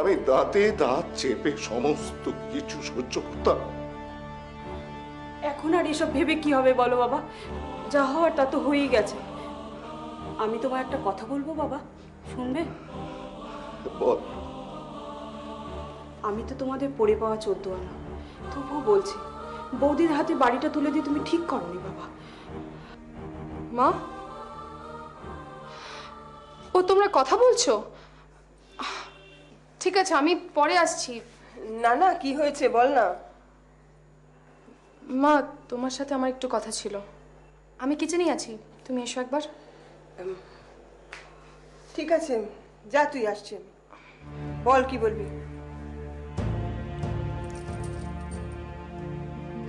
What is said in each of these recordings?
আমি দাঁতে দাঁত চেপে সমস্ত কিছু সহ্য করতাম। এখন আর এসব ভেবে কি হবে বলো বাবা, যা হওয়ার তা তো হয়েই গেছে। আমি তোমার একটা কথা বলবো বাবা, শুনবে? বল। আমি তো তোমাদের পড়ে পাওয়া 14 আনা, তবুও বলছি বৌদির হাতে বাড়িটা তুলে দিয়ে তুমি ঠিক করনি বাবা। মা, ও তোমরা কথা বলছো? ঠিক আছে, আমি পরে আসছি। না না, কি হয়েছে বল না। মা, তোমার সাথে আমার একটু কথা ছিল। আমি কিচেনেই আছি, তুমি এসো একবার। ঠিক আছে, যা, তুই আসছি আমি। বল, কি বলবি?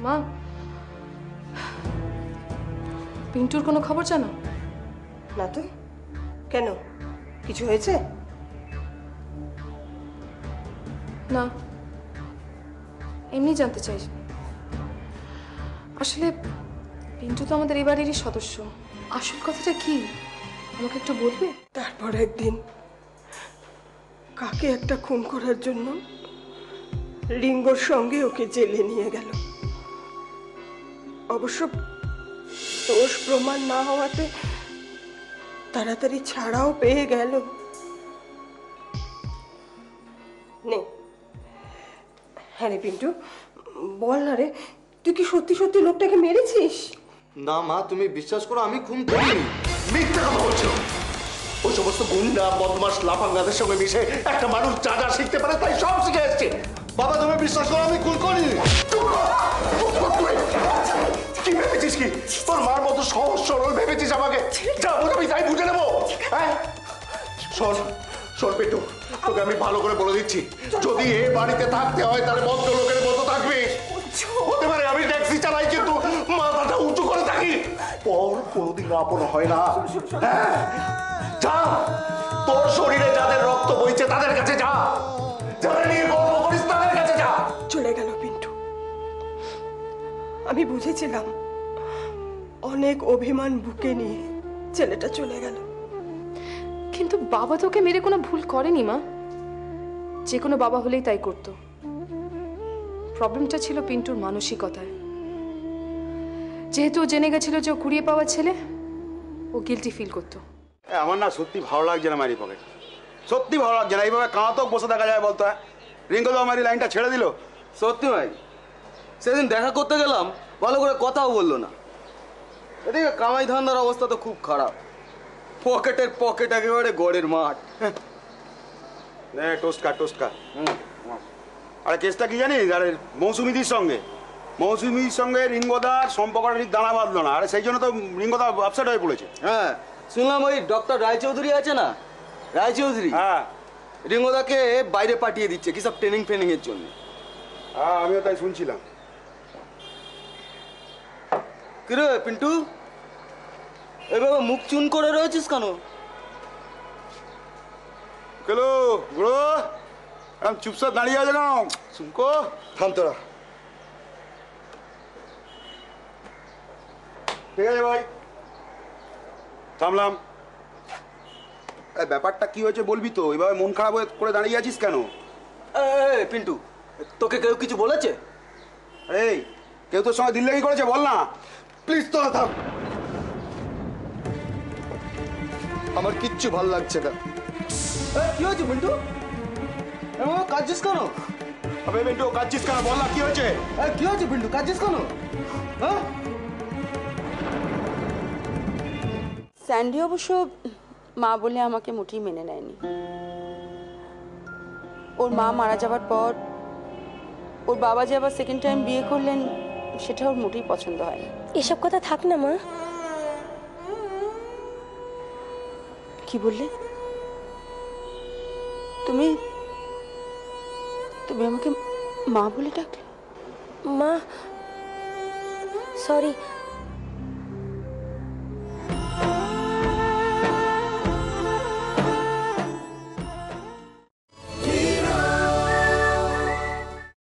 মা, পিন্টুর কোনো খবর জানো? না তো, কেন, কিছু হয়েছে? না, এমনি জানতে চাই। আসলে পিন্টু তো আমাদের এই বাড়িরই সদস্য, আসল কথাটা কি আমাকে একটু বলবে? তারপর একদিন কাকে একটা খুন করার জন্য রিঙ্গোর সঙ্গে ওকে জেলে নিয়ে গেল। অবশ্য দোষ প্রমাণ না হওয়াতে তাড়াতাড়ি ছাড়াও পেয়ে গেল। নে, হ্যাঁ রে পিন্টু, বল না রে, তুই কি সত্যি সত্যি লোকটাকে মেরেছিস? না মা, তুমি বিশ্বাস করো আমি খুন করিনি। মিথ্যা কথা বলছো। ওই সমস্ত গুন্ডা বদমাস লাফাঙ্গাদের সঙ্গে মিশে একটা মানুষ যা যা শিখতে পারে তাই সব শিখে এসছে। বাবা তুমি বিশ্বাস করো আমি খুন করিনি। কি ভেবেছিস কি তোর মার মতো সহজ সরল ভেবেছিস আমাকে? যা বুঝবি তাই বুঝে নেবো। হ্যাঁ শোন শোন পেটু, তোকে আমি ভালো করে বলে দিচ্ছি, যদি এ বাড়িতে থাকতে হয় তাহলে ভদ্রলোকের মতো থাকবি। হতে পারে আমি ট্যাক্সি চালাই কিন্তু মাথাটা উঁচু করে থাকি। পর কোনোদিন আপন হয় না। হ্যাঁ যা, তোর শরীরে যাদের রক্ত বইছে তাদের কাছে যা, যারা নিয়ে গর্ব করিস তাদের কাছে যা। চলে গেল পিন্টু। আমি বুঝেছিলাম অনেক অভিমান বুকে নিয়ে ছেলেটা চলে গেল। কিন্তু বাবা তোকে মেরে কোনো ভুল করেনি মা, যে কোনো বাবা হলেই তাই করতো। প্রবলেমটা ছিল পিন্টুর মানসিকতায়। যেহেতু ও জেনে গেছিল যে ও কুড়িয়ে পাওয়া ছেলে, ও গিল্টি ফিল করতো। আমার না সত্যি ভালো লাগছে না মারি পকেট, সত্যি ভালো লাগছে না। এইভাবে কাঁতো বসে দেখা যায় বলতো? রিঙ্কু তো আমার লাইনটা ছেড়ে দিল। সত্যি ভাই, সেদিন দেখা করতে গেলাম, ভালো করে কথাও বললো না। এদিকে কামাই ধান্দার অবস্থা তো খুব খারাপ, পকেটের পকেট একেবারে গড়ের মাঠ। টোস্ট খা টোস্ট খা। আরে কেসটা কি জানিস? আরে মৌসুমিদির সঙ্গে রিঙ্গোদার সম্পর্কটা ঠিক দানা বাঁধলো না। আরে সেই জন্য তো রিঙ্গোদা আপসেট হয়ে পড়েছে। হ্যাঁ, শুনলাম ওই ডক্টর রায়চৌধুরী আছে না, রায়চৌধুরী, হ্যাঁ, রিঙ্গোদাকে বাইরে পাঠিয়ে দিচ্ছে কি সব ট্রেনিং ফ্রেনিং এর জন্য। হ্যাঁ আমিও তাই শুনছিলাম। কিরে পিন্টু, এভাবে মুখ চুন করে রয়েছিস কেন? কেলো বুড়ো আমি চুপচাপ দাঁড়িয়ে আছে কেন? শুনকো থাম তোরা। ঠিক আছে ভাই, থামলাম। ব্যাপারটা কি হয়েছে বলবি তো? এইভাবে মন খারাপ করে দাঁড়িয়ে আছিস কেন? পিন্টু, তোকে কেউ কিছু বলেছে? এই কেউ তোর সঙ্গে দিল্লাগি করেছে? বল না প্লিজ তোরা থাম, আমার কিচ্ছু ভাল লাগছে না। কি হয়েছে পিন্টু? এমন কাঁদছিস কেন? আবে বেন্টু কাঁদছিস কেন? বল না কি হয়েছে? কি হয়েছে পিন্টু, কাঁদছিস কেন? হ্যাঁ, স্যান্ডি অবশ্য মা বলে আমাকে মোটেই মেনে নেয়নি। ওর মা মারা যাবার পর ওর বাবা যে আবার সেকেন্ড টাইম বিয়ে করলেন সেটা ওর মোটেই পছন্দ হয় না। এসব কথা থাক না মা। কি বললে? তুমি আমাকে মা বলে ডাকলে? মা সরি,